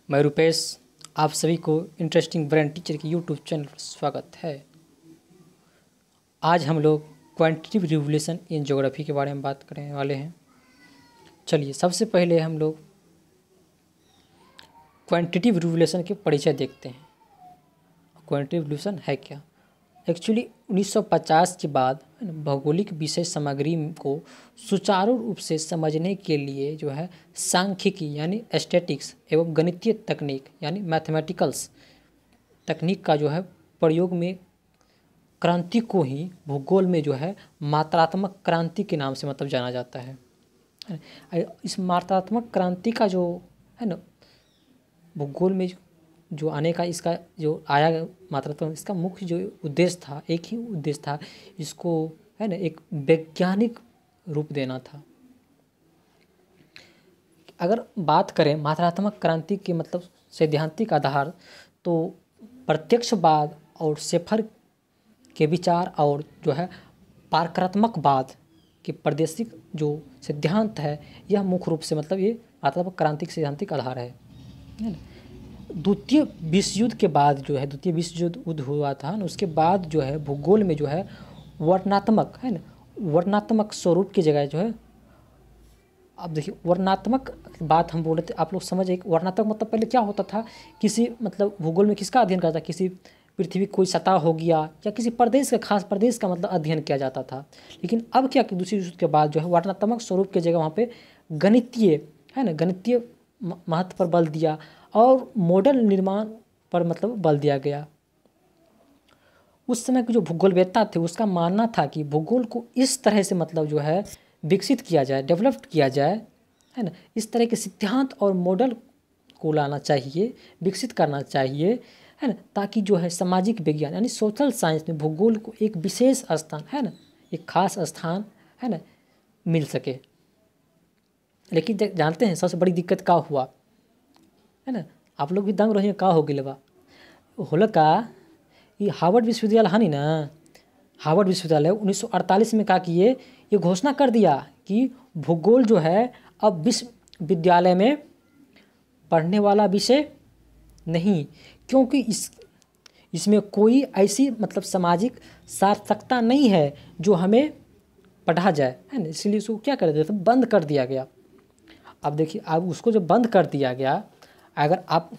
मैं रुपेश, आप सभी को इंटरेस्टिंग ब्रेन टीचर की यूट्यूब चैनल पर स्वागत है। आज हम लोग क्वांटिटेटिव रिवोल्यूशन इन ज्योग्राफी के बारे में बात करने वाले हैं। चलिए सबसे पहले हम लोग क्वांटिटेटिव रिवोल्यूशन के परिचय देखते हैं। क्वांटिटेटिव रिवोल्यूशन है क्या? एक्चुअली 1950 के बाद भौगोलिक विषय सामग्री को सुचारू रूप से समझने के लिए जो है सांख्यिकी यानी स्टैटिक्स एवं गणितीय तकनीक यानी मैथमेटिकल्स तकनीक का जो है प्रयोग में क्रांति को ही भूगोल में जो है मात्रात्मक क्रांति के नाम से मतलब जाना जाता है। इस मात्रात्मक क्रांति का जो है ना भूगोल में जो आने का इसका जो आया मात्रात्मक, इसका मुख्य जो उद्देश्य था, एक ही उद्देश्य था, इसको है ना एक वैज्ञानिक रूप देना था। अगर बात करें मात्रात्मक क्रांति के मतलब सैद्धांतिक आधार, तो प्रत्यक्षवाद और शेफर के विचार और जो है पारकात्मकवाद के प्रादेशिक जो सिद्धांत है, यह मुख्य रूप से मतलब ये मात्रात्मक क्रांति के सैद्धांतिक आधार है ना। द्वितीय विश्व युद्ध के बाद जो है द्वितीय विश्व युद्ध हुआ था ना, उसके बाद जो है भूगोल में जो है वर्णनात्मक है ना, वर्णनात्मक स्वरूप की जगह जो है, अब देखिए वर्णनात्मक बात हम बोल रहे थे, आप लोग समझ एक वर्णनात्मक मतलब पहले क्या होता था, किसी मतलब भूगोल में किसका अध्ययन करता था, किसी पृथ्वी कोई सतह हो गया या किसी प्रदेश का खास प्रदेश का मतलब अध्ययन किया जाता था। लेकिन अब क्या कि दूसरी युद्ध के बाद जो है वर्णनात्मक स्वरूप की जगह वहाँ पे गणितीय है ना, गणितीय महत्व पर बल दिया और मॉडल निर्माण पर मतलब बल दिया गया। उस समय के जो भूगोलवेत्ता थे उसका मानना था कि भूगोल को इस तरह से मतलब जो है विकसित किया जाए, डेवलप किया जाए है ना, इस तरह के सिद्धांत और मॉडल को लाना चाहिए, विकसित करना चाहिए है ना, ताकि जो है सामाजिक विज्ञान यानी सोशल साइंस में भूगोल को एक विशेष स्थान है ना, एक खास स्थान है ना मिल सके। लेकिन जानते हैं सबसे बड़ी दिक्कत क्या हुआ है ना, आप लोग भी दंग रही का हो गए बा होला का, ये हार्वर्ड विश्वविद्यालय है ना, हार्वर्ड विश्वविद्यालय 1948 में क्या किए, ये घोषणा कर दिया कि भूगोल जो है अब विश्वविद्यालय में पढ़ने वाला विषय नहीं, क्योंकि इसमें कोई ऐसी मतलब सामाजिक सार्थकता नहीं है जो हमें पढ़ा जाए है ना, इसलिए उसको क्या कर दिया था, बंद कर दिया गया। अब देखिए अब उसको जो बंद कर दिया गया, अगर आप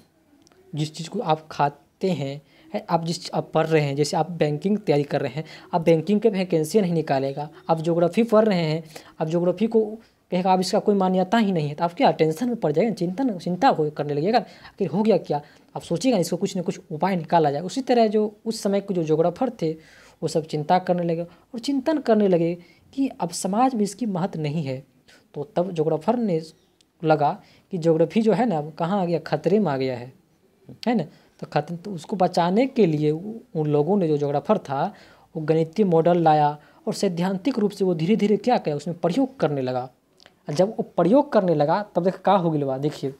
जिस चीज़ को आप खाते हैं आप जिस आप पढ़ रहे हैं, जैसे आप बैंकिंग तैयारी कर रहे हैं, आप बैंकिंग के वैकेंसी नहीं निकालेगा, आप ज्योग्राफी पढ़ रहे हैं, आप ज्योग्राफी को कहेगा आप इसका कोई मान्यता ही नहीं है, तो आप क्या टेंशन में पड़ जाएगा, चिंता करने लगेगा कि हो गया क्या, आप सोचिएगा इसको कुछ न कुछ उपाय निकाला जाए। उसी तरह जो उस समय के जो ज्योग्राफर थे वो सब चिंता करने लगे और चिंतन करने लगे कि अब समाज में इसकी महत्व नहीं है। तो तब ज्योग्राफर ने लगा कि ज्योग्राफी जो है ना अब कहाँ आ गया, खतरे में आ गया है ना, तो उसको बचाने के लिए उन लोगों ने जो ज्योग्राफर था वो गणितीय मॉडल लाया और सैद्धांतिक रूप से वो धीरे धीरे क्या किया, उसमें प्रयोग करने लगा। जब वो प्रयोग करने लगा तब देख का हो गया, देखिए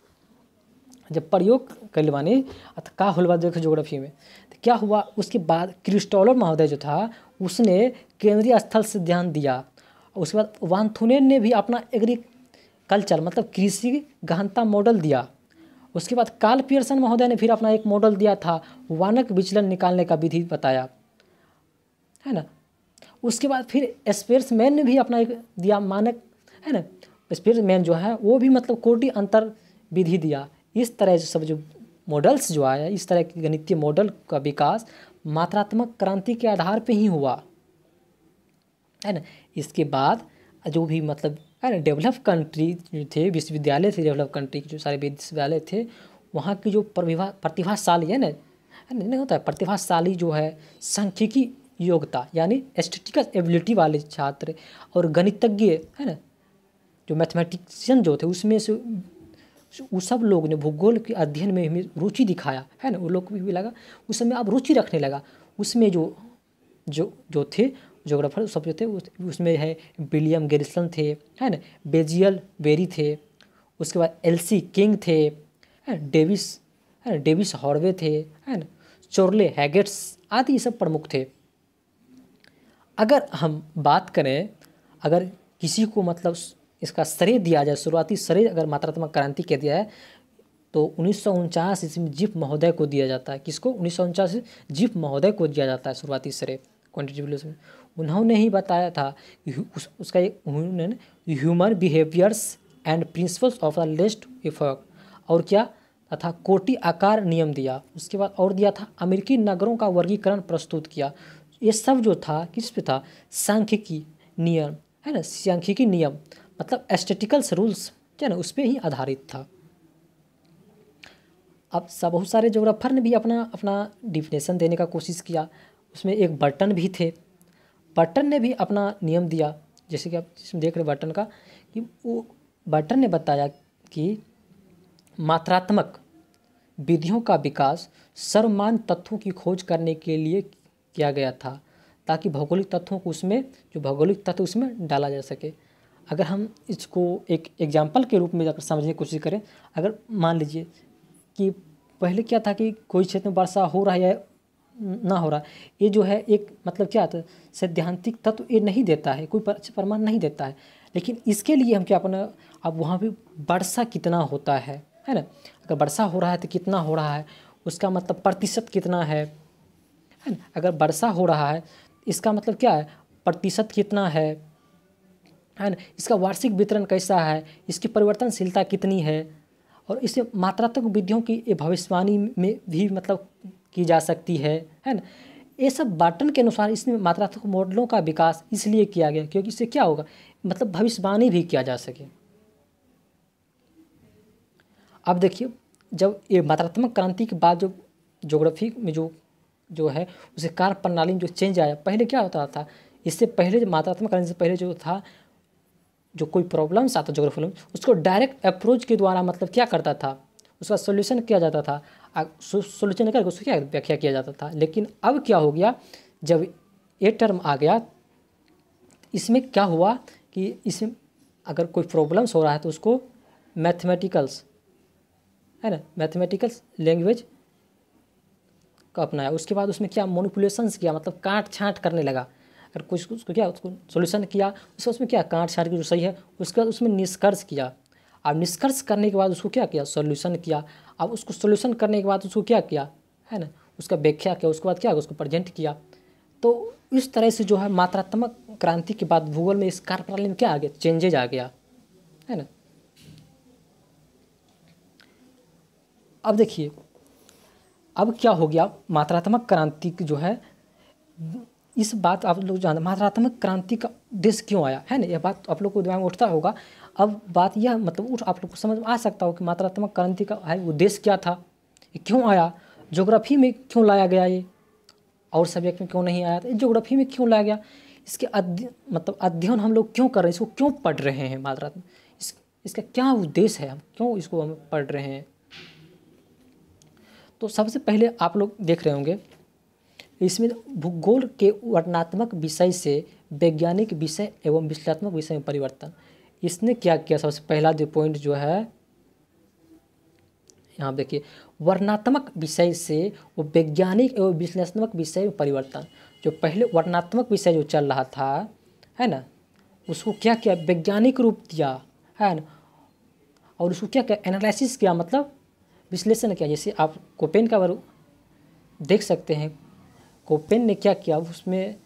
जब प्रयोग कर लेवानी तो का होलवा देखो ज्योग्राफी में तो क्या हुआ। उसके बाद क्रिस्टोफर महोदय जो था उसने केंद्रीय स्थल से ध्यान दिया। उसके बाद वानथुनेन ने भी अपना एग्रीकल्चर मतलब कृषि गहनता मॉडल दिया। उसके बाद कार्ल पियर्सन महोदय ने फिर अपना एक मॉडल दिया था, वानक विचलन निकालने का विधि बताया है ना। उसके बाद फिर स्पेयरमैन ने भी अपना एक दिया मानक है ना, स्पेयरमैन जो है वो भी मतलब कोटि अंतर विधि दिया। इस तरह से सब जो मॉडल्स जो आया, इस तरह के गणितीय मॉडल का विकास मात्रात्मक क्रांति के आधार पे ही हुआ है ना। इसके बाद जो भी मतलब है ना डेवलप कंट्री थे, विश्वविद्यालय थे, डेवलप कंट्री के जो सारे विश्वविद्यालय थे, वहाँ की जो प्रतिभाशाली है ना, नहीं होता है प्रतिभाशाली जो है सांख्यिकी योग्यता यानी स्टैटिस्टिकल एबिलिटी वाले छात्र और गणितज्ञ है ना, जो मैथमेटिशियन जो थे, उसमें से वो सब लोग ने भूगोल के अध्ययन में रुचि दिखाया है ना। वो लोग को भी लगा उस समय अब रुचि रखने लगा। उसमें जो थे ज्योग्राफर सब जो थे उसमें है विलियम गैरिसन थे है ना, बेजियल बेरी थे, उसके बाद एलसी किंग थे है, डेविस हॉर्वे थे है ना, चोर्ले हैगेट्स आदि ये सब प्रमुख थे। अगर हम बात करें, अगर किसी को मतलब इसका श्रेय दिया जाए, शुरुआती श्रेय अगर मात्रात्मक क्रांति के दिया है तो 1949 इसमें जीफ महोदय को दिया जाता है। किसको? 1949 जीफ महोदय को दिया जाता है शुरुआती श्रेय क्वांटिटेटिव में। उन्होंने ही बताया था कि उसका उन्होंने human behaviours and principles of the लेस्ट effect और क्या तथा कोटि आकार नियम दिया। उसके बाद और दिया था अमेरिकी नगरों का वर्गीकरण प्रस्तुत किया। ये सब जो था किस पे था? सांख्यिकी नियम है ना, सांख्यिकी नियम मतलब एस्थेटिकल्स रूल्स है ना, उस पर ही आधारित था। अब सब बहुत सारे ज्योग्राफर ने भी अपना अपना डिफिनेशन देने का कोशिश किया। उसमें एक बर्टन भी थे। बर्टन ने भी अपना नियम दिया, जैसे कि आप इसमें देख रहे बर्टन का, कि वो बर्टन ने बताया कि मात्रात्मक विधियों का विकास सर्वमान्य तत्वों की खोज करने के लिए किया गया था, ताकि भौगोलिक तत्वों को उसमें जो भौगोलिक तत्व उसमें डाला जा सके। अगर हम इसको एक एग्जाम्पल के रूप में अगर समझने की कोशिश करें, अगर मान लीजिए कि पहले क्या था कि कोई क्षेत्र में वर्षा हो रहा है या ना हो रहा, ये जो है एक मतलब क्या था, सैद्धांतिक तत्व ये नहीं देता है, कोई प्रमाण नहीं देता है। लेकिन इसके लिए हम क्या अपना अब वहाँ पे वर्षा कितना होता है ना, अगर वर्षा हो रहा है तो कितना हो रहा है, उसका मतलब प्रतिशत कितना है ना। अगर वर्षा हो रहा है इसका मतलब क्या है, प्रतिशत कितना है ना, इसका वार्षिक वितरण कैसा है, इसकी परिवर्तनशीलता कितनी है, और इससे मात्रात्मक विधियों की भविष्यवाणी में भी मतलब की जा सकती है ना। ये सब बर्टन के अनुसार इसमें मात्रात्मक मॉडलों का विकास इसलिए किया गया क्योंकि इससे क्या होगा, मतलब भविष्यवाणी भी किया जा सके। अब देखिए, जब ये मात्रात्मक क्रांति के बाद जो ज्योग्राफी में जो है उसे कार्य प्रणाली में जो चेंज आया, पहले क्या होता था, इससे पहले जो मात्रात्मक क्रांति से पहले जो था, जो कोई प्रॉब्लम्स आता ज्योग्राफी में उसको डायरेक्ट अप्रोच के द्वारा मतलब क्या करता था, उसका सोल्यूशन किया जाता था, सोल्यूशन करके उसको क्या व्याख्या किया जाता था। लेकिन अब क्या हो गया, जब ये टर्म आ गया, इसमें क्या हुआ कि इसमें अगर कोई प्रॉब्लम्स हो रहा है तो उसको मैथमेटिकल्स है ना, मैथमेटिकल्स लैंग्वेज का अपनाया। उसके बाद उसमें क्या मैनिपुलेशंस किया, मतलब काट छाँट करने लगा। अगर कुछ उसको क्या उसको सॉल्यूशन किया, उसमें क्या काट छाँट की जो सही है उसका उसमें निष्कर्ष किया। अब निष्कर्ष करने के बाद उसको क्या किया, सॉल्यूशन किया। अब उसको सॉल्यूशन करने के बाद उसको क्या किया है ना, उसका व्याख्या किया, उसके बाद क्या उसको प्रेजेंट किया। तो इस तरह से जो है मात्रात्मक क्रांति के बाद भूगोल में इस कार्य प्रणाली में क्या आ गया, चेंजेज आ गया है ना। अब देखिए, अब क्या हो गया, मात्रात्मक क्रांति जो है, इस बात आप लोग जानते, मात्रात्मक क्रांति का उद्देश्य क्यों आया है ना, यह बात आप लोग को दिमाग में उठता होगा। अब बात यह मतलब आप लोग को समझ में आ सकता हो कि मात्रात्मक क्रांति का है उद्देश्य क्या था, ये क्यों आया, ज्योग्राफी में क्यों लाया गया ये, और सब्जेक्ट में क्यों नहीं आया, तो ज्योग्राफी में क्यों लाया गया, इसके मतलब अध्ययन हम लोग क्यों कर रहे हैं, इसको क्यों पढ़ रहे हैं, मात्रात्मक इसका क्या उद्देश्य है, हम क्यों इसको हम पढ़ रहे हैं। तो सबसे पहले आप लोग देख रहे होंगे इसमें भूगोल के वर्णनात्मक विषय से वैज्ञानिक विषय एवं विश्लेषणात्मक विषय में परिवर्तन। इसने क्या किया, सबसे पहला जो पॉइंट जो है यहाँ देखिए, वर्णनात्मक विषय से वो वैज्ञानिक एवं विश्लेषणात्मक विषय में परिवर्तन। जो पहले वर्णनात्मक विषय जो चल रहा था है ना, उसको क्या किया, वैज्ञानिक रूप दिया है ना, और उसको क्या किया, एनालिसिस किया, मतलब विश्लेषण किया। जैसे आप कोपेन का बार देख सकते हैं, कोपेन ने क्या किया, उसमें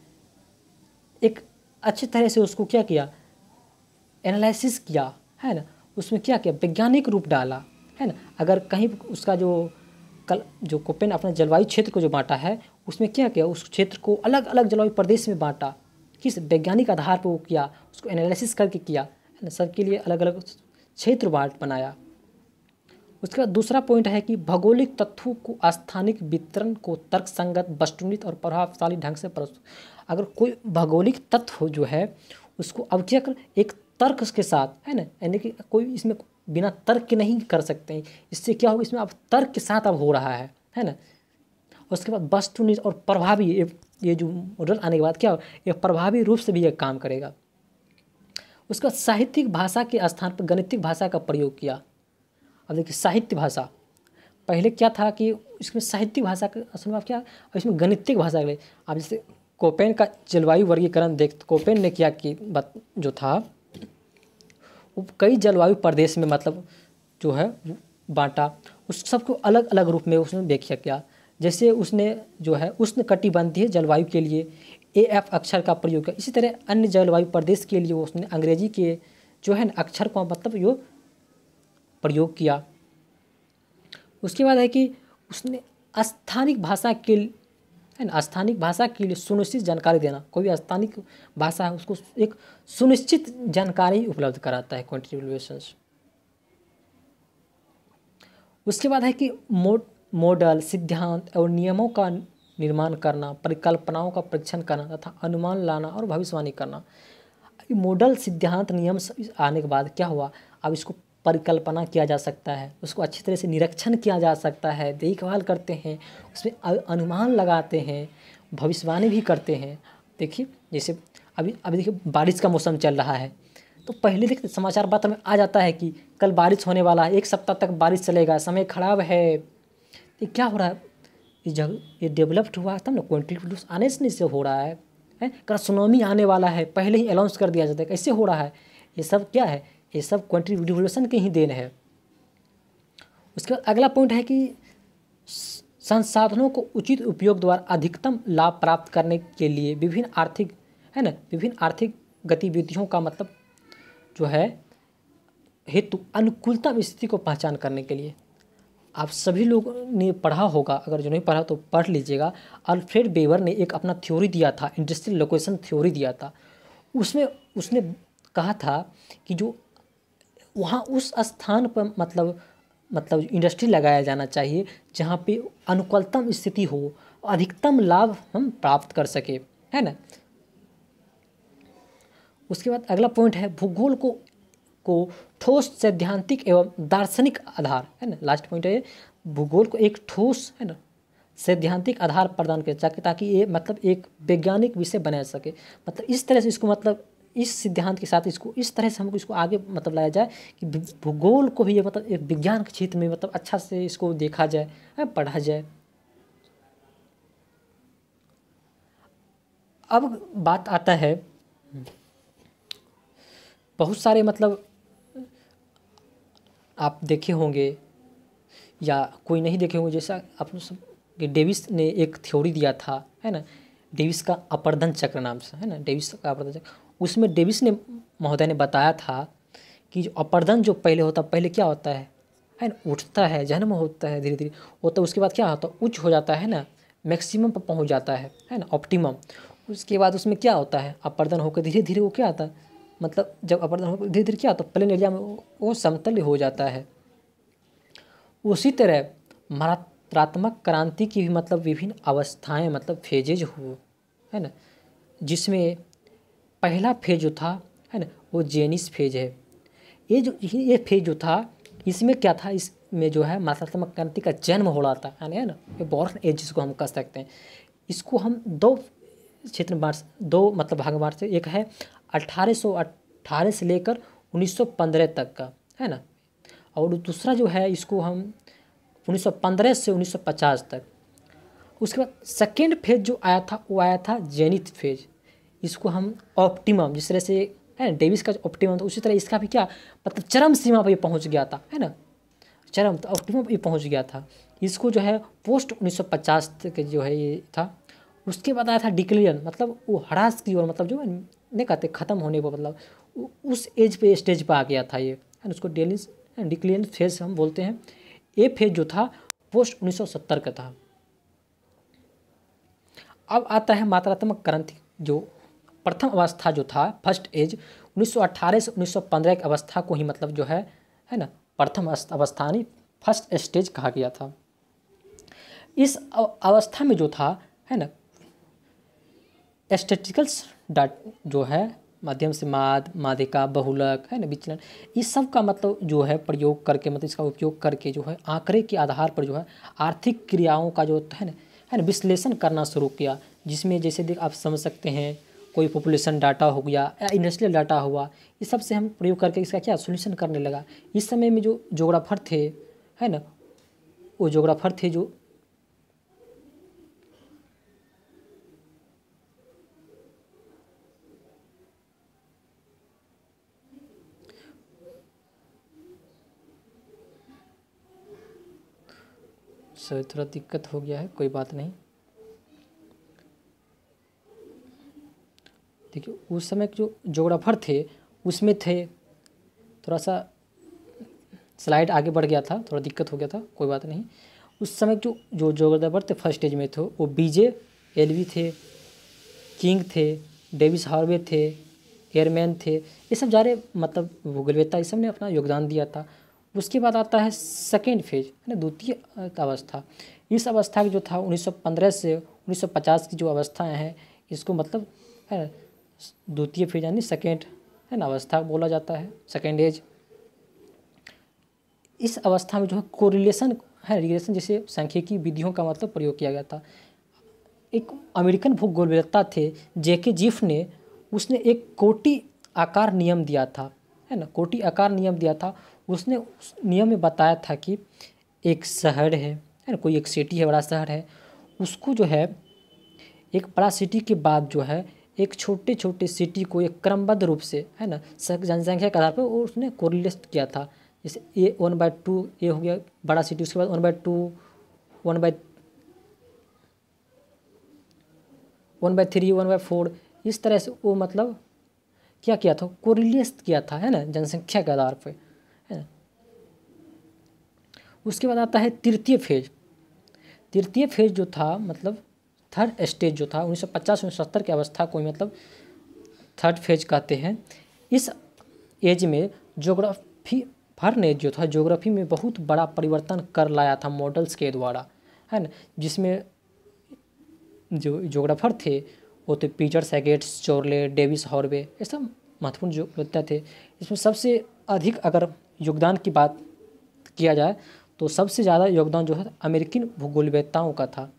एक अच्छी तरह से उसको क्या किया, एनालिसिस किया है ना, उसमें क्या किया, वैज्ञानिक रूप डाला है ना। अगर कहीं उसका जो कोपेन अपने जलवायु क्षेत्र को जो बांटा है, उसमें क्या किया, उस क्षेत्र को अलग अलग जलवायु प्रदेश में बांटा, किस वैज्ञानिक आधार पर वो किया, उसको एनालिसिस करके किया है ना, सबके लिए अलग अलग क्षेत्र बनाया। उसके बाद दूसरा पॉइंट है कि भौगोलिक तत्वों को स्थानिक वितरण को तर्कसंगत, वस्तुनिष्ठ और प्रभावशाली ढंग से प्रस्तुत। अगर कोई भौगोलिक तत्व जो है उसको अब क्या कर, एक तर्क के साथ है ना, यानी कि कोई इसमें बिना तर्क के नहीं कर सकते हैं। इससे क्या होगा, इसमें अब तर्क के साथ अब हो रहा है ना। उसके बाद वस्तुनिष्ठ और प्रभावी, ये जो मॉडल आने के बाद क्या हो, ये प्रभावी रूप से भी एक काम करेगा। उसका साहित्यिक भाषा के स्थान पर गणितिक भाषा का प्रयोग किया। अब देखिए, साहित्य भाषा पहले क्या था कि इसमें साहित्यिक भाषा का असल में क्या, और इसमें गणितिक भाषा के लिए आप जैसे कोपेन का जलवायु वर्गीकरण देख, कोपेन ने क्या कि जो था वो कई जलवायु प्रदेश में मतलब जो है बांटा। उस सबको अलग अलग रूप में उसने व्याख्या किया। जैसे उसने जो है उष्णकटिबंधीय जलवायु के लिए AF अक्षर का प्रयोग किया, इसी तरह अन्य जलवायु प्रदेश के लिए उसने अंग्रेजी के जो है अक्षर का मतलब यो प्रयोग किया। उसके बाद है कि उसने स्थानिक भाषा के है ना, स्थानिक भाषा के लिए सुनिश्चित जानकारी देना। कोई भी स्थानिक भाषा है उसको एक सुनिश्चित जानकारी उपलब्ध कराता है कॉन्ट्रीब्यूशंस। उसके बाद है कि मॉडल, सिद्धांत और नियमों का निर्माण करना, परिकल्पनाओं का परीक्षण करना तथा अनुमान लाना और भविष्यवाणी करना। मॉडल, सिद्धांत, नियम आने के बाद क्या हुआ, अब इसको परिकल्पना किया जा सकता है, उसको अच्छी तरह से निरीक्षण किया जा सकता है, देखभाल करते हैं, उसमें अनुमान लगाते हैं, भविष्यवाणी भी करते हैं। देखिए जैसे अभी देखिए बारिश का मौसम चल रहा है, तो पहले देखते समाचार पत्र में आ जाता है कि कल बारिश होने वाला है, 1 सप्ताह तक बारिश चलेगा, समय खराब है। ये क्या हो रहा है, ये डेवलप्ड हुआ तब ना, कॉन्ट्रीब्यूशन आने से हो रहा है। कल सुनामी आने वाला है, पहले ही अनाउंस कर दिया जाता है, कैसे हो रहा है, ये सब क्या है, ये सब कॉन्ट्रीब्यूशन की ही देन है। उसके बाद अगला पॉइंट है कि संसाधनों को उचित उपयोग द्वारा अधिकतम लाभ प्राप्त करने के लिए विभिन्न आर्थिक गतिविधियों का मतलब जो है हेतु अनुकूलतम स्थिति को पहचान करने के लिए। आप सभी लोगों ने पढ़ा होगा, अगर जो नहीं पढ़ा तो पढ़ लीजिएगा। अल्फ्रेड वेबर ने एक अपना थ्योरी दिया था, इंडस्ट्रियल लोकेशन थ्योरी दिया था। उसमें उसने कहा था कि जो वहाँ उस स्थान पर मतलब इंडस्ट्री लगाया जाना चाहिए जहाँ पे अनुकूलतम स्थिति हो, अधिकतम लाभ हम प्राप्त कर सके, है ना। उसके बाद अगला पॉइंट है भूगोल को ठोस, सैद्धांतिक एवं दार्शनिक आधार, है ना। लास्ट पॉइंट है भूगोल को एक ठोस, है ना, सैद्धांतिक आधार प्रदान किया ताकि ये मतलब एक वैज्ञानिक विषय बना सके। मतलब इस तरह से इसको मतलब इस सिद्धांत के साथ इसको इस तरह से हमको इसको आगे मतलब लाया जाए कि भूगोल को भी ये मतलब एक विज्ञान के क्षेत्र में मतलब अच्छा से इसको देखा जाए, पढ़ा जाए। अब बात आता है बहुत सारे मतलब आप देखे होंगे या कोई नहीं देखे होंगे, जैसा आप सब डेविस ने एक थ्योरी दिया था, है ना, डेविस का अपर्दन चक्र नाम से, है ना, डेविस का अपर्दन चक्र। उसमें डेविस ने महोदय ने बताया था कि जो अपर्दन जो पहले होता, पहले क्या होता है ना, उठता है, जन्म होता है, धीरे धीरे होता है, उसके बाद क्या होता है, उच्च हो जाता है ना, मैक्सिमम पर पहुंच जाता है ना, ऑप्टिमम। उसके बाद उसमें क्या होता है, अपर्दन होकर धीरे धीरे वो क्या आता है, मतलब जब अपर्दन होकर धीरे धीरे क्या होता है, प्लेन एरिया में वो समतल हो जाता है। उसी तरह मात्रात्मक क्रांति की भी मतलब विभिन्न अवस्थाएं मतलब फेजेज हो, है ना, जिसमें पहला फेज जो था, है ना, वो जेनिस फेज है। ये फेज जो था, इसमें क्या था, इसमें जो है मात्रात्मक क्रांति का जन्म हो रहा था, यानी है ना, ये बॉर्न एज जिसको हम कह सकते हैं। इसको हम दो क्षेत्र में दो मतलब भाग बांट से, एक है 1818 से लेकर 1915 तक का, है ना, और दूसरा जो है इसको हम 1915 से 1950 तक। उसके बाद सेकेंड फेज जो आया था वो आया था जेनिथ फेज। इसको हम ऑप्टिमम, जिस तरह से है ना डेविस का ऑप्टिमम था, उसी तरह इसका भी क्या मतलब चरम सीमा पर ये पहुंच गया था, है ना, चरम तो ऑप्टिमम पर ये पहुंच गया था। इसको जो है पोस्ट 1950 तक जो है ये था। उसके बाद आया था डिक्लियन, मतलब वो ह्रास की ओर, मतलब जो नहीं कहते ख़त्म होने को, मतलब उस एज पे स्टेज पर आ गया था ये, है ना, उसको डिक्लियन फेज हम बोलते हैं। ये फेज जो था पोस्ट 1970 का था। अब आता है मात्रात्मक क्रांति, जो प्रथम अवस्था जो था, फर्स्ट एज 1918 से 1915 की अवस्था को ही मतलब जो है ना, प्रथम अवस्था नहीं, फर्स्ट स्टेज कहा गया था। इस अवस्था में जो था, है ना, स्टैटिस्टिकल्स जो है माध्यम से माध्यिका, बहुलक, है ना, विचलन, इस सब का मतलब जो है प्रयोग करके, मतलब इसका उपयोग करके जो है आंकड़े के आधार पर जो है आर्थिक क्रियाओं का जो है ना विश्लेषण करना शुरू किया। जिसमें जैसे देख आप समझ सकते हैं, कोई पॉपुलेशन डाटा हो गया या इंडस्ट्रियल डाटा हुआ, इस सब से हम प्रयोग करके इसका क्या सोल्यूशन करने लगा। इस समय में जो जोग्राफर थे, है ना, वो जोग्राफर थे जो सो थोड़ा दिक्कत हो गया है, कोई बात नहीं। देखिए उस समय के जो जोग्राफर थे उसमें थे, थोड़ा सा स्लाइड आगे बढ़ गया था, थोड़ा दिक्कत हो गया था, कोई बात नहीं। उस समय जो जोग्राफर थे फर्स्ट स्टेज में थे वो बीजे एलवी थे, किंग थे, डेविस हार्वे थे, एयरमैन थे, ये सब सारे मतलब भूगोलवेत्ता इस सब ने अपना योगदान दिया था। उसके बाद आता है सेकेंड फेज, है ना, द्वितीय अवस्था। इस अवस्था की जो था 1915 से 1950 की जो अवस्थाएं हैं इसको मतलब है द्वितीय फेज यानी सेकेंड, है ना, अवस्था बोला जाता है, सेकेंड एज। इस अवस्था में जो है कोरिलेशन है, रिग्रेशन जैसे सांख्यिकी विधियों का मतलब प्रयोग किया गया था। एक अमेरिकन भूगोलवेत्ता थे जेके जिफ ने, उसने एक कोटि आकार नियम दिया था, है ना, कोटि आकार नियम दिया था। उसने उस नियम में बताया था कि एक शहर है ना, कोई एक सिटी है, बड़ा शहर है, उसको जो है एक बड़ा सिटी के बाद जो है एक छोटे छोटे सिटी को एक क्रमबद्ध रूप से, है ना, जनसंख्या के आधार पर उसने कोरिलेट किया था। जैसे ए 1/2 ये हो गया बड़ा सिटी, उसके बाद 1/2 1/3 1/4 इस तरह से वो मतलब क्या किया था, कोरिलेट किया था, है ना, जनसंख्या के आधार पर, है ना। उसके बाद आता है तृतीय फेज। तृतीय फेज जो था मतलब थर्ड स्टेज जो था 1950-1970 की अवस्था को मतलब थर्ड फेज कहते हैं। इस एज में ज्योग्राफी फर ने जो था ज्योग्राफी में बहुत बड़ा परिवर्तन कर लाया था मॉडल्स के द्वारा, है ना, जिसमें जो ज्योग्राफर थे वो थे पीटर सैगेट्स, चोर्ले, डेविस हार्वे, ये सब महत्वपूर्ण ज्योग्राफर थे। इसमें सबसे अधिक अगर योगदान की बात किया जाए तो सबसे ज़्यादा योगदान जो है अमेरिकन भूगोलवेत्ताओं का था।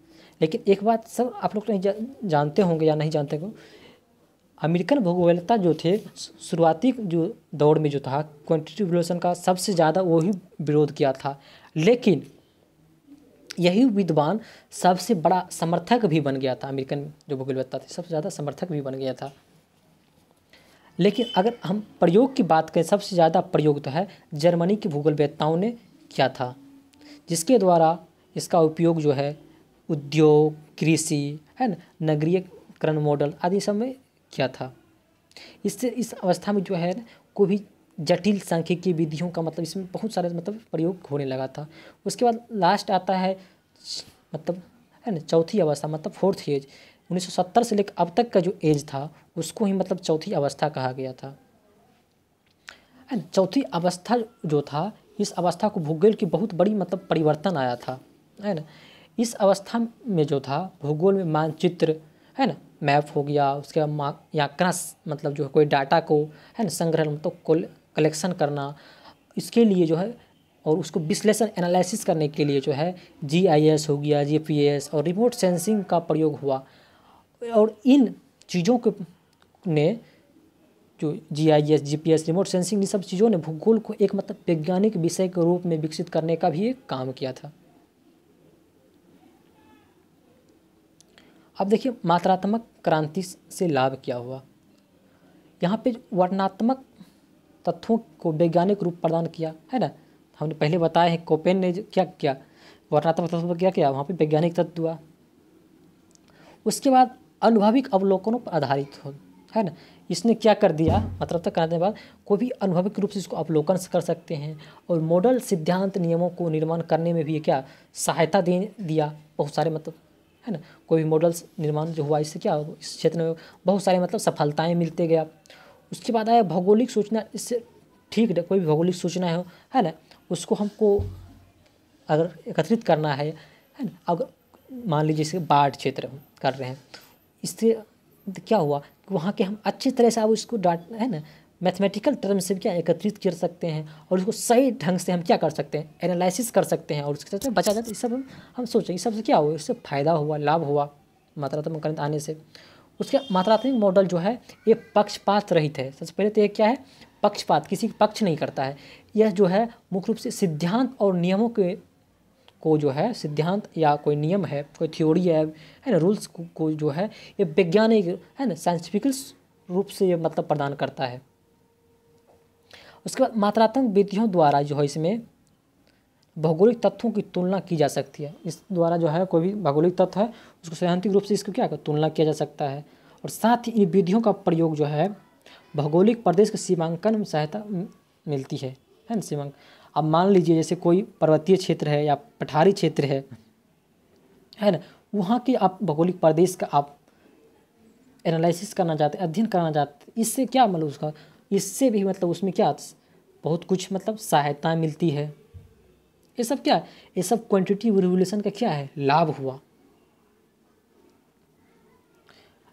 लेकिन एक बात सब आप लोग नहीं जानते होंगे या नहीं जानते होंगे, अमेरिकन भूगोलवेत्ता जो थे शुरुआती जो दौर में जो था क्वांटिटेटिव रिवोल्यूशन का सबसे ज़्यादा वही विरोध किया था, लेकिन यही विद्वान सबसे बड़ा समर्थक भी बन गया था। अमेरिकन जो भूगोलवेत्ता थे सबसे ज़्यादा समर्थक भी बन गया था। लेकिन अगर हम प्रयोग की बात करें सबसे ज़्यादा प्रयोग तो है जर्मनी के भूगोलवेत्ताओं ने किया था, जिसके द्वारा इसका उपयोग जो है उद्योग, कृषि, है ना, नगरीयकरण मॉडल आदि सब में किया था। इससे इस अवस्था में जो है कोई भी जटिल सांख्यिकीय विधियों का मतलब इसमें बहुत सारे मतलब प्रयोग होने लगा था। उसके बाद लास्ट आता है मतलब, है ना, चौथी अवस्था मतलब फोर्थ एज। 1970 से लेकर अब तक का जो एज था उसको ही मतलब चौथी अवस्था कहा गया था, है ना। चौथी अवस्था जो था इस अवस्था को भूगोल की बहुत बड़ी मतलब परिवर्तन आया था, है ना। इस अवस्था में जो था भूगोल में मानचित्र, है ना, मैप हो गया, उसके बाद या क्रस मतलब जो है कोई डाटा को, है ना, संग्रह मतलब कलेक्शन करना, इसके लिए जो है और उसको विश्लेषण एनालिसिस करने के लिए जो है GIS हो गया, GPS और रिमोट सेंसिंग का प्रयोग हुआ। और इन चीज़ों के ने जो GIS, GPS, रिमोट सेंसिंग ये सब चीज़ों ने भूगोल को एक मतलब वैज्ञानिक विषय के रूप में विकसित करने का भी एक काम किया था। अब देखिए मात्रात्मक क्रांति से लाभ क्या हुआ। यहाँ पे वर्णनात्मक तथ्यों को वैज्ञानिक रूप प्रदान किया, है ना। हमने पहले बताया है कोपेन ने क्या किया, वर्णनात्मक तत्व पर क्या किया, वहाँ पे वैज्ञानिक तत्व हुआ। उसके बाद अनुभविक अवलोकनों पर आधारित हो, है ना, इसने क्या कर दिया मतलब तक करने के बाद कोई भी अनुभविक रूप से इसको अवलोकन कर सकते हैं और मॉडल सिद्धांत नियमों को निर्माण करने में भी क्या सहायता दिया बहुत सारे मतलब, है ना। कोई भी मॉडल्स निर्माण जो हुआ इससे क्या इस क्षेत्र में बहुत सारे मतलब सफलताएं मिलते गया। उसके बाद आया भौगोलिक सूचना, इससे ठीक है कोई भी भौगोलिक सूचना है ना, उसको हमको अगर एकत्रित करना है ना, अगर मान लीजिए जैसे बाढ़ क्षेत्र कर रहे हैं, इससे क्या हुआ कि वहाँ के हम अच्छी तरह से अब इसको डाटा, है ना, मैथमेटिकल टर्म से क्या एकत्रित कर सकते हैं और उसको सही ढंग से हम क्या कर सकते हैं एनालिसिस कर सकते हैं और उसके साथ बचा जाता है। इस सब हम सोचें इस सब से क्या हुआ, इससे फ़ायदा हुआ, लाभ हुआ मात्रात्मक गणित आने से। उसके मात्रात्मक मॉडल जो है ये पक्षपात रहित है। सबसे पहले तो ये क्या है, पक्षपात, किसी पक्ष नहीं करता है। यह जो है मुख्य रूप से सिद्धांत और नियमों के को जो है सिद्धांत या कोई नियम है, कोई थ्योरी है ना, रूल्स को जो है ये वैज्ञानिक, है ना, साइंटिफिकल रूप से ये मतलब प्रदान करता है। उसके बाद मात्रात्मक विधियों द्वारा जो है इसमें भौगोलिक तत्वों की तुलना की जा सकती है। इस द्वारा जो है कोई भी भौगोलिक तत्व है उसको सैद्धांतिक रूप से इसको क्या तुलना किया जा सकता है। और साथ ही इन विधियों का प्रयोग जो है भौगोलिक प्रदेश के सीमांकन में सहायता मिलती है ना सीमांकन। अब मान लीजिए जैसे कोई पर्वतीय क्षेत्र है या पठारी क्षेत्र है ना, वहाँ के आप भौगोलिक प्रदेश का आप एनालिसिस करना चाहते हैं, अध्ययन करना चाहते हैं, इससे क्या मतलब उसका इससे भी मतलब उसमें क्या बहुत कुछ मतलब सहायता मिलती है। ये सब क्या है, ये सब क्वांटिटेटिव रिवोल्यूशन का क्या है लाभ हुआ।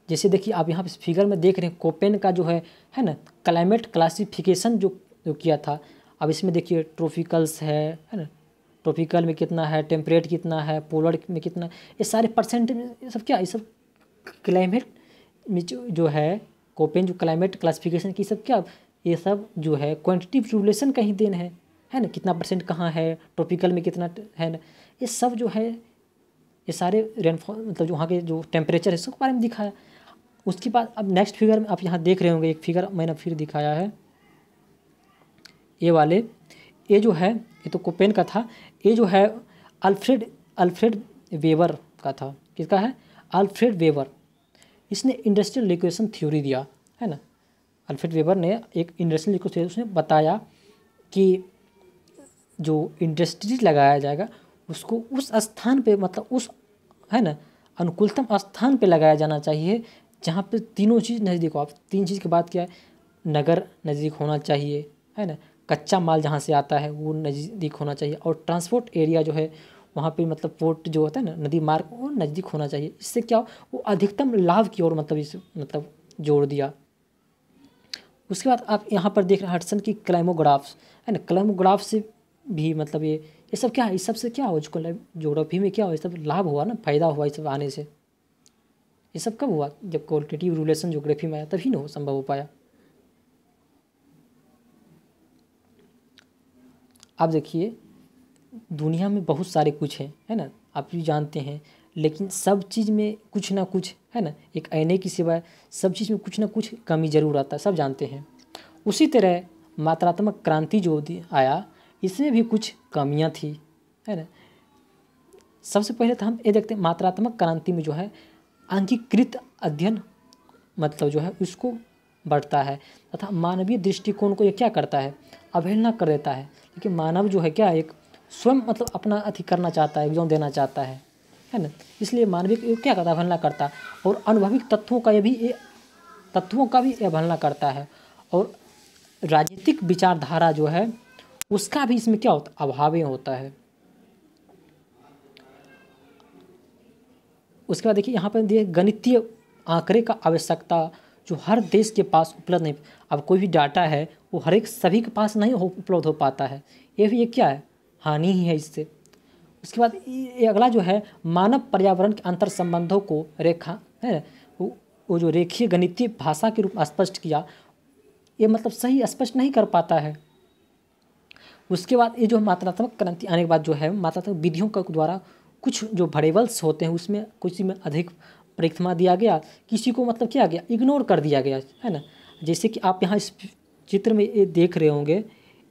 जैसे देखिए आप यहाँ पे फिगर में देख रहे हैं कोपेन का जो है ना क्लाइमेट क्लासिफिकेशन जो किया था। अब इसमें देखिए ट्रॉपिकल्स है ना, ट्रॉपिकल में कितना है, टेम्परेट कितना है, पोलर में कितना, ये सारे परसेंट ये सब क्या, ये सब क्लाइमेट में जो है कोपेन जो क्लाइमेट क्लासिफिकेशन की सब क्या, ये सब जो है क्वांटिटेटिव रिवोल्यूशन का ही देन है ना, कितना परसेंट कहाँ है, ट्रॉपिकल में कितना है ना, ये सब जो है ये सारे रेनफॉल मतलब जो वहाँ के जो टेम्परेचर है सबके बारे में दिखाया। उसके बाद अब नेक्स्ट फिगर में आप यहाँ देख रहे होंगे एक फिगर मैंने फिर दिखाया है, ये वाले, ये जो है ये तो कोपेन का था, ये जो है अल्फ्रेड वेबर का था। किसका है, अल्फ्रेड वेबर। इसने इंडस्ट्रियल इक्वेशन थ्योरी दिया है ना, अल्फ्रेड वेबर ने एक इंडस्ट्रियल इक्वेशन उसने बताया कि जो इंडस्ट्री लगाया जाएगा उसको उस स्थान पे मतलब उस है ना अनुकूलतम स्थान पे लगाया जाना चाहिए जहाँ पे तीनों चीज़ नज़दीक हो। आप तीन चीज़ के बाद क्या है, नगर नज़दीक होना चाहिए है ना, कच्चा माल जहाँ से आता है वो नज़दीक होना चाहिए, और ट्रांसपोर्ट एरिया जो है वहाँ पे मतलब पोर्ट जो होता है ना नदी मार्ग वो नज़दीक होना चाहिए। इससे क्या हो, वो अधिकतम लाभ की ओर मतलब इस मतलब जोड़ दिया। उसके बाद आप यहाँ पर देख रहे हैं हडसन की क्लाइमोग्राफ्स है ना, क्लाइमोग्राफ से भी मतलब ये सब क्या है, इस सब से क्या हो ज्योग्राफी में क्या हो, ये सब लाभ हुआ ना, फायदा हुआ इस सब आने से। ये सब कब हुआ, जब क्वालिटेटिव रिलेशन ज्योग्राफी में आया तभी ना संभव हो पाया। आप देखिए दुनिया में बहुत सारे कुछ हैं है ना, आप भी जानते हैं, लेकिन सब चीज़ में कुछ ना कुछ है ना, एक आईने की सिवाय सब चीज़ में कुछ ना कुछ कमी जरूर आता है, सब जानते हैं। उसी तरह मात्रात्मक क्रांति जो आया इसमें भी कुछ कमियां थी है ना। सबसे पहले तो हम ये देखते हैं मात्रात्मक क्रांति में जो है अंगीकृत अध्ययन मतलब जो है उसको बढ़ता है तथा मानवीय दृष्टिकोण को ये क्या करता है, अवहेलना कर देता है। लेकिन मानव जो है क्या एक स्वयं मतलब अपना अति करना चाहता है, एग्जाम देना चाहता है ना, इसलिए मानवीय क्या करता है, अवहेलना करता है, और अनुभविक तत्वों का भी अवहेलना करता है, और राजनीतिक विचारधारा जो है उसका भी इसमें क्या होता है, अभाव होता है। उसके बाद देखिए यहाँ पर देखिए गणितीय आंकड़े का आवश्यकता जो हर देश के पास उपलब्ध नहीं, अब कोई भी डाटा है वो हर एक सभी के पास नहीं उपलब्ध हो पाता है, ये भी एक क्या है हानि ही है इससे। उसके बाद ये अगला जो है मानव पर्यावरण के अंतर संबंधों को रेखा है वो जो रेखीय गणितीय भाषा के रूप में स्पष्ट किया, ये मतलब सही स्पष्ट नहीं कर पाता है। उसके बाद ये जो मात्रात्मक क्रांति आने के बाद जो है मात्रात्मक विधियों का द्वारा कुछ जो वेरिएबल्स होते हैं उसमें कुछ में अधिक प्राथमिकता दिया गया, किसी को मतलब क्या गया इग्नोर कर दिया गया है ना। जैसे कि आप यहाँ इस चित्र में ये देख रहे होंगे,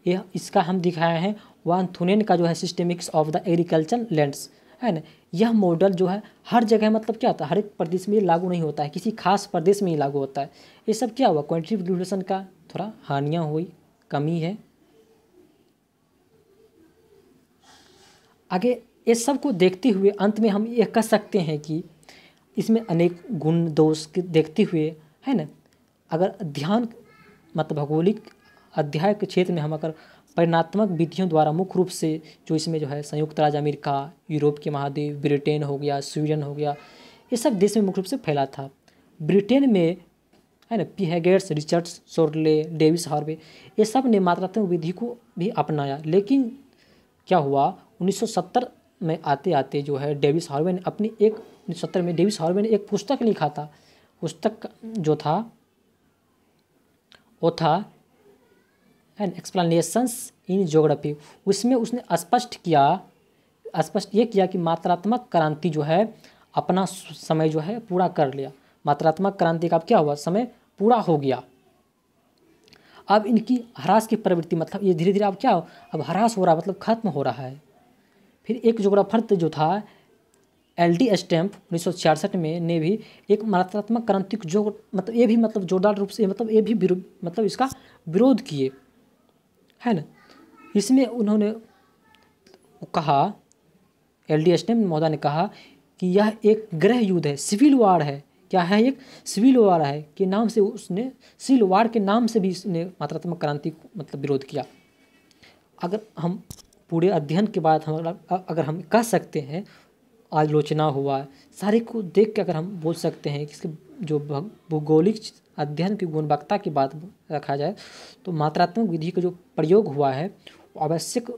ये इसका हम दिखाया है वान थुनेन का जो है सिस्टेमिक्स ऑफ द एग्रीकल्चर लैंड्स है ना। यह मॉडल जो है हर जगह मतलब क्या होता है, हर एक प्रदेश में लागू नहीं होता है, किसी खास प्रदेश में ही लागू होता है। ये सब क्या हुआ, क्वांटिटेटिव रिवोल्यूशन का थोड़ा हानियाँ हुई, कमी है। आगे ये सब को देखते हुए अंत में हम ये कह सकते हैं कि इसमें अनेक गुण दोष देखते हुए है ना, अगर ध्यान मतलब भौगोलिक अध्याय के क्षेत्र में हम अगर परिणात्मक विधियों द्वारा मुख्य रूप से जो इसमें जो है संयुक्त राज्य अमेरिका, यूरोप के महाद्वीप, ब्रिटेन हो गया, स्वीडन हो गया, ये सब देश में मुख्य रूप से फैला था। ब्रिटेन में है ना पिहेगेट्स, रिचर्ड्स, शोर्ले, डेविस हार्वे, ये सब ने मात्रात्मक विधि को भी अपनाया। लेकिन क्या हुआ 1970 में आते आते जो है डेविस हार्वे ने अपनी 1970 में डेविस हार्वे ने एक पुस्तक लिखा था। पुस्तक जो था वो था एन एक्सप्लेनेशंस इन ज्योग्राफी। उसमें उसने स्पष्ट ये किया कि मात्रात्मक क्रांति जो है अपना समय जो है पूरा कर लिया। मात्रात्मक क्रांति का अब क्या हुआ, समय पूरा हो गया। अब इनकी ह्रास की प्रवृत्ति मतलब ये धीरे धीरे अब क्या अब ह्रास हो रहा मतलब खत्म हो रहा है फिर एक जोग्राफर जो था LD स्टैम्प 1966 में ने भी एक मात्रात्मक क्रांति को जो मतलब ये भी मतलब जोरदार रूप से मतलब ये भी मतलब इसका विरोध किए, है ना। इसमें उन्होंने कहा, LD स्टैम्प महोदय ने कहा कि यह एक गृह युद्ध है, सिविल वार है। क्या है? एक सिविल वार है के नाम से उसने, सिविल वार के नाम से भी इसने मात्रात्मक क्रांति को मतलब विरोध किया। अगर हम पूरे अध्ययन के बाद अगर हम कह सकते हैं, आलोचना हुआ सारे को देख के अगर हम बोल सकते हैं कि इसके जो भौगोलिक अध्ययन की गुणवत्ता की बात रखा जाए तो मात्रात्मक विधि का जो प्रयोग हुआ है वो आवश्यक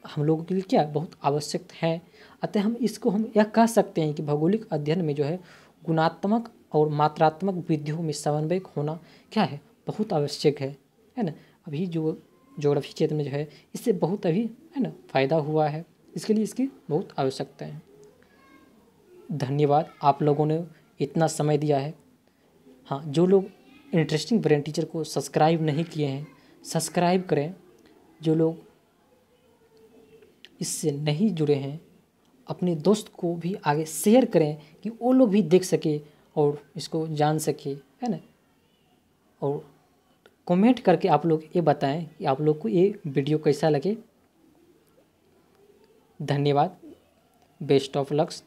हम लोगों के लिए क्या बहुत आवश्यक है। अतः हम इसको हम यह कह सकते हैं कि भौगोलिक अध्ययन में जो है गुणात्मक और मात्रात्मक विधियों में समन्वय होना क्या है बहुत आवश्यक है ना। अभी जो ज्योग्राफी क्षेत्र में जो है इससे बहुत अभी है ना फ़ायदा हुआ है, इसके लिए इसकी बहुत आवश्यकता है। धन्यवाद, आप लोगों ने इतना समय दिया है। हाँ, जो लोग इंटरेस्टिंग ब्रेन टीचर को सब्सक्राइब नहीं किए हैं सब्सक्राइब करें। जो लोग इससे नहीं जुड़े हैं अपने दोस्त को भी आगे शेयर करें कि वो लोग भी देख सके और इसको जान सके, है ना। और कमेंट करके आप लोग ये बताएं कि आप लोग को ये वीडियो कैसा लगे। धन्यवाद, बेस्ट ऑफ लक्स।